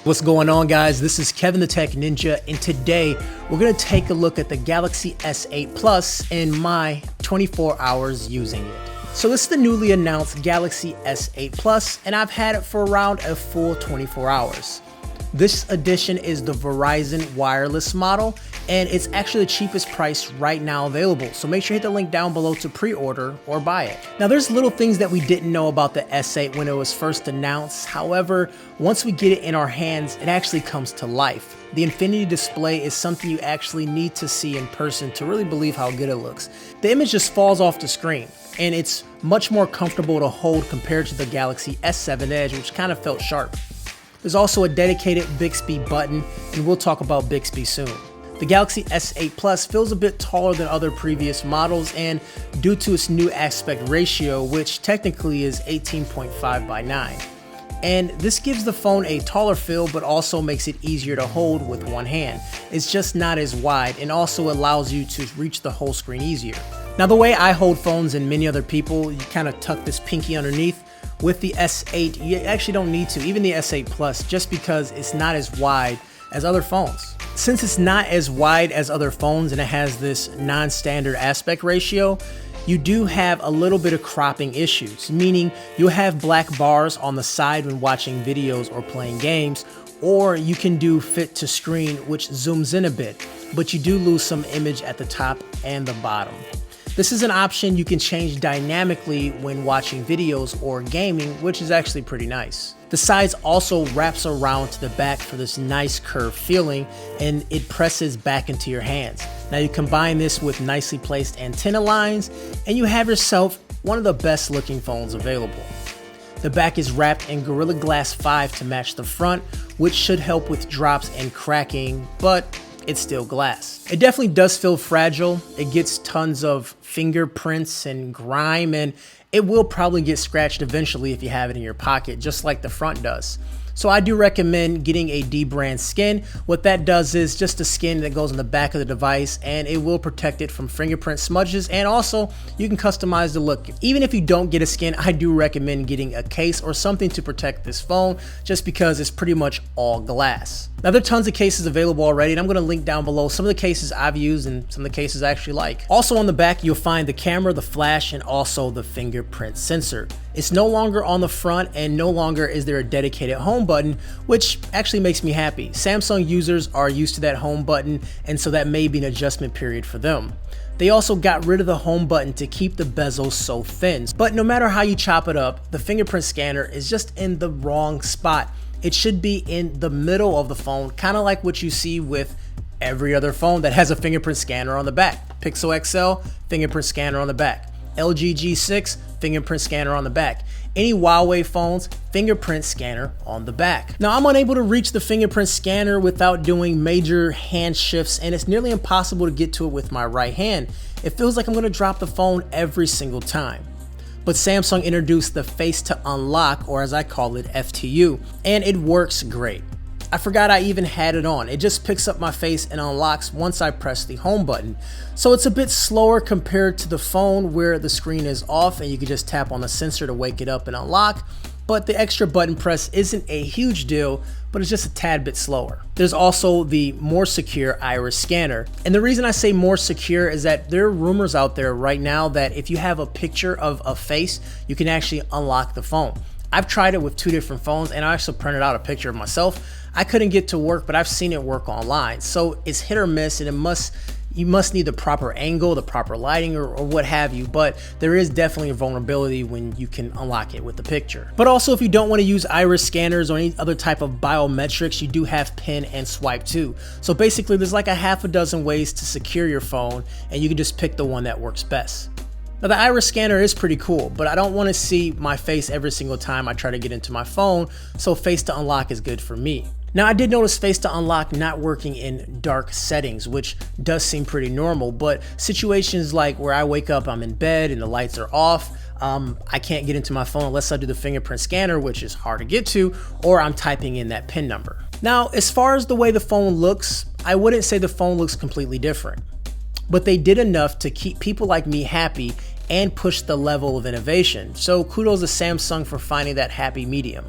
What's going on, guys? This is Kevin the Tech Ninja, and today we're going to take a look at the Galaxy S8 Plus and my 24 hours using it. So this is the newly announced Galaxy S8 Plus, and I've had it for around a full 24 hours. This edition is the Verizon wireless model, and it's actually the cheapest price right now available. So make sure you hit the link down below to pre-order or buy it. Now there's little things that we didn't know about the S8 when it was first announced. However, once we get it in our hands, it actually comes to life. The infinity display is something you actually need to see in person to really believe how good it looks. The image just falls off the screen, and it's much more comfortable to hold compared to the Galaxy S7 Edge, which kind of felt sharp. There's also a dedicated Bixby button, and we'll talk about Bixby soon. The Galaxy S8 Plus feels a bit taller than other previous models, and due to its new aspect ratio, which technically is 18.5 by 9. And this gives the phone a taller feel, but also makes it easier to hold with one hand. It's just not as wide, and also allows you to reach the whole screen easier. Now, the way I hold phones and many other people, you kind of tuck this pinky underneath. With the S8, you actually don't need to, even the S8 Plus, just because it's not as wide as other phones. Since it's not as wide as other phones and it has this non-standard aspect ratio, you do have a little bit of cropping issues, meaning you'll have black bars on the side when watching videos or playing games, or you can do fit to screen, which zooms in a bit, but you do lose some image at the top and the bottom. This is an option you can change dynamically when watching videos or gaming, which is actually pretty nice. The sides also wraps around to the back for this nice curved feeling, and it presses back into your hands. Now you combine this with nicely placed antenna lines, and you have yourself one of the best looking phones available. The back is wrapped in Gorilla Glass 5 to match the front, which should help with drops and cracking, but it's still glass. It definitely does feel fragile. It gets tons of fingerprints and grime, and it will probably get scratched eventually if you have it in your pocket, just like the front does. So I do recommend getting a D-brand skin. What that does is just a skin that goes on the back of the device, and it will protect it from fingerprint smudges, and also you can customize the look. Even if you don't get a skin, I do recommend getting a case or something to protect this phone, just because it's pretty much all glass. Now there are tons of cases available already, and I'm going to link down below some of the cases I've used and some of the cases I actually like. Also on the back, you'll find the camera, the flash, and also the fingerprint sensor. It's no longer on the front, and no longer is there a dedicated home button, which actually makes me happy. Samsung users are used to that home button, and so that may be an adjustment period for them. They also got rid of the home button to keep the bezels so thin. But no matter how you chop it up, the fingerprint scanner is just in the wrong spot. It should be in the middle of the phone, kind of like what you see with every other phone that has a fingerprint scanner on the back. Pixel XL, fingerprint scanner on the back. LG G6, fingerprint scanner on the back. Any Huawei phones, fingerprint scanner on the back. Now I'm unable to reach the fingerprint scanner without doing major hand shifts, and it's nearly impossible to get to it with my right hand. It feels like I'm going to drop the phone every single time. But Samsung introduced the Face to Unlock, or as I call it, FTU, and it works great. I forgot I even had it on. It just picks up my face and unlocks once I press the home button. So it's a bit slower compared to the phone where the screen is off and you can just tap on the sensor to wake it up and unlock. But the extra button press isn't a huge deal, but it's just a tad bit slower. There's also the more secure iris scanner. And the reason I say more secure is that there are rumors out there right now that if you have a picture of a face, you can actually unlock the phone. I've tried it with two different phones, and I also printed out a picture of myself. I couldn't get to work, but I've seen it work online. So it's hit or miss, and you must need the proper angle, the proper lighting, or what have you, but there is definitely a vulnerability when you can unlock it with the picture. But also, if you don't want to use iris scanners or any other type of biometrics, you do have pin and swipe too. So basically, there's like a half a dozen ways to secure your phone, and you can just pick the one that works best. Now the iris scanner is pretty cool, but I don't want to see my face every single time I try to get into my phone, so Face to Unlock is good for me. Now I did notice Face to Unlock not working in dark settings, which does seem pretty normal, but situations like where I wake up, I'm in bed and the lights are off, I can't get into my phone unless I do the fingerprint scanner, which is hard to get to, or I'm typing in that PIN number. Now as far as the way the phone looks, I wouldn't say the phone looks completely different. But they did enough to keep people like me happy and push the level of innovation. So kudos to Samsung for finding that happy medium.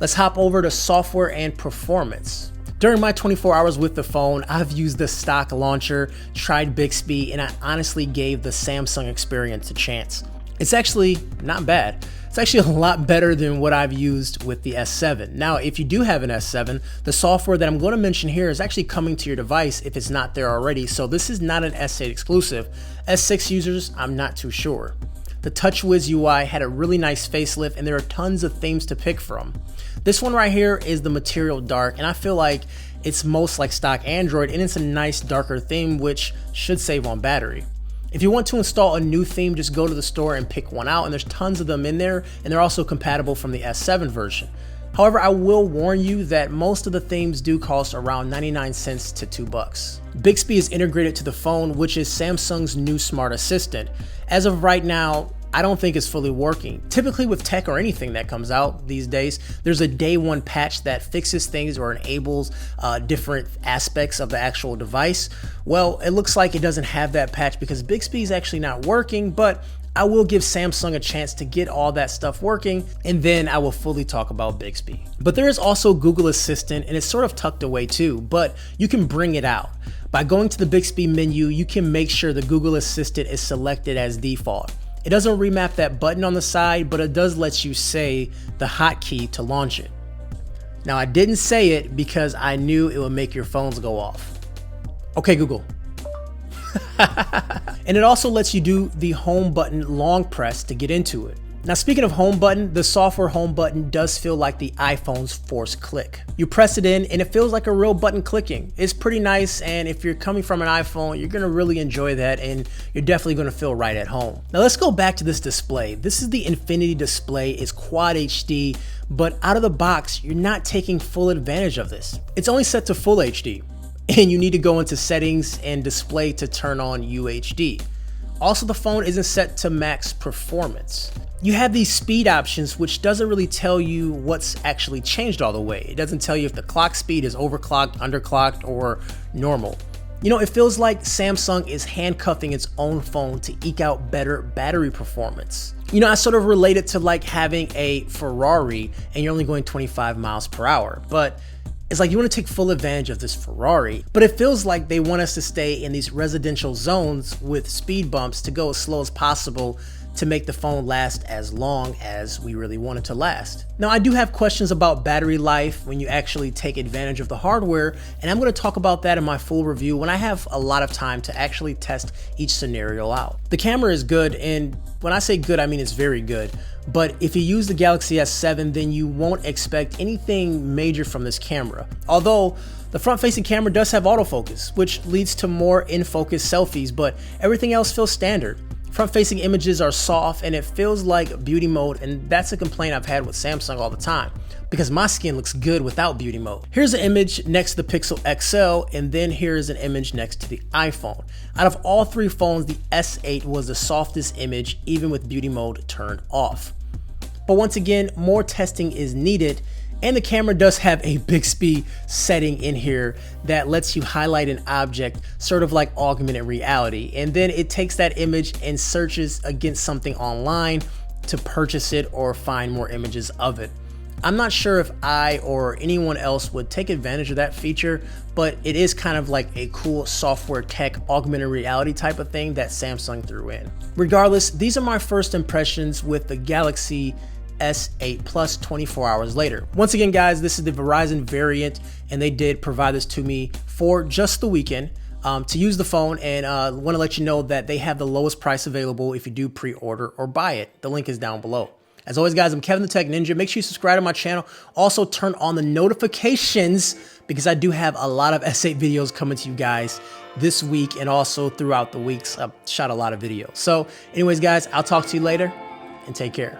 Let's hop over to software and performance. During my 24 hours with the phone, I've used the stock launcher, tried Bixby, and I honestly gave the Samsung experience a chance. It's actually not bad. It's actually a lot better than what I've used with the S7. Now, if you do have an S7, the software that I'm going to mention here is actually coming to your device if it's not there already, so this is not an S8 exclusive. S6 users, I'm not too sure. The TouchWiz UI had a really nice facelift, and there are tons of themes to pick from. This one right here is the Material Dark, and I feel like it's most like stock Android, and it's a nice darker theme which should save on battery. If you want to install a new theme, just go to the store and pick one out, and there's tons of them in there, and they're also compatible from the S7 version. However, I will warn you that most of the themes do cost around 99 cents to $2. Bixby is integrated to the phone, which is Samsung's new smart assistant. As of right now, I don't think it's fully working. Typically with tech or anything that comes out these days, there's a day one patch that fixes things or enables different aspects of the actual device. Well, it looks like it doesn't have that patch because Bixby is actually not working, but I will give Samsung a chance to get all that stuff working, and then I will fully talk about Bixby. But there is also Google Assistant, and it's sort of tucked away too, but you can bring it out. By going to the Bixby menu, you can make sure the Google Assistant is selected as default. It doesn't remap that button on the side, but it does let you say the hotkey to launch it. Now, I didn't say it because I knew it would make your phones go off. Okay, Google. And it also lets you do the home button long press to get into it. Now, speaking of home button, the software home button does feel like the iPhone's force click. You press it in and it feels like a real button clicking. It's pretty nice, and if you're coming from an iPhone, you're gonna really enjoy that, and you're definitely gonna feel right at home. Now let's go back to this display. This is the Infinity display. It's Quad HD, but out of the box, you're not taking full advantage of this. It's only set to Full HD, and you need to go into settings and display to turn on UHD. Also, the phone isn't set to max performance. You have these speed options, which doesn't really tell you what's actually changed all the way. It doesn't tell you if the clock speed is overclocked, underclocked, or normal. You know, it feels like Samsung is handcuffing its own phone to eke out better battery performance. You know, I sort of relate it to like having a Ferrari and you're only going 25 miles per hour, but it's like you want to take full advantage of this Ferrari, but it feels like they want us to stay in these residential zones with speed bumps to go as slow as possible to make the phone last as long as we really want it to last. Now, I do have questions about battery life when you actually take advantage of the hardware, and I'm going to talk about that in my full review when I have a lot of time to actually test each scenario out. The camera is good, and when I say good, I mean it's very good. But if you use the Galaxy S7, then you won't expect anything major from this camera. Although the front-facing camera does have autofocus, which leads to more in-focus selfies, but everything else feels standard. Front-facing images are soft and it feels like beauty mode, and that's a complaint I've had with Samsung all the time because my skin looks good without beauty mode. Here's an image next to the Pixel XL, and then here's an image next to the iPhone. Out of all three phones, the S8 was the softest image, even with beauty mode turned off. But once again, more testing is needed, and the camera does have a Bixby setting in here that lets you highlight an object, sort of like augmented reality. And then it takes that image and searches against something online to purchase it or find more images of it. I'm not sure if I or anyone else would take advantage of that feature, but it is kind of like a cool software tech augmented reality type of thing that Samsung threw in. Regardless, these are my first impressions with the Galaxy S8 Plus 24 hours later. Once again, guys, this is the Verizon variant, and they did provide this to me for just the weekend to use the phone, and want to let you know that they have the lowest price available if you do pre-order or buy it. The link is down below. As always, guys, I'm Kevin the Tech Ninja. Make sure you subscribe to my channel. Also, turn on the notifications because I do have a lot of S8 videos coming to you guys this week and also throughout the weeks. I've shot a lot of videos. So anyways, guys, I'll talk to you later and take care.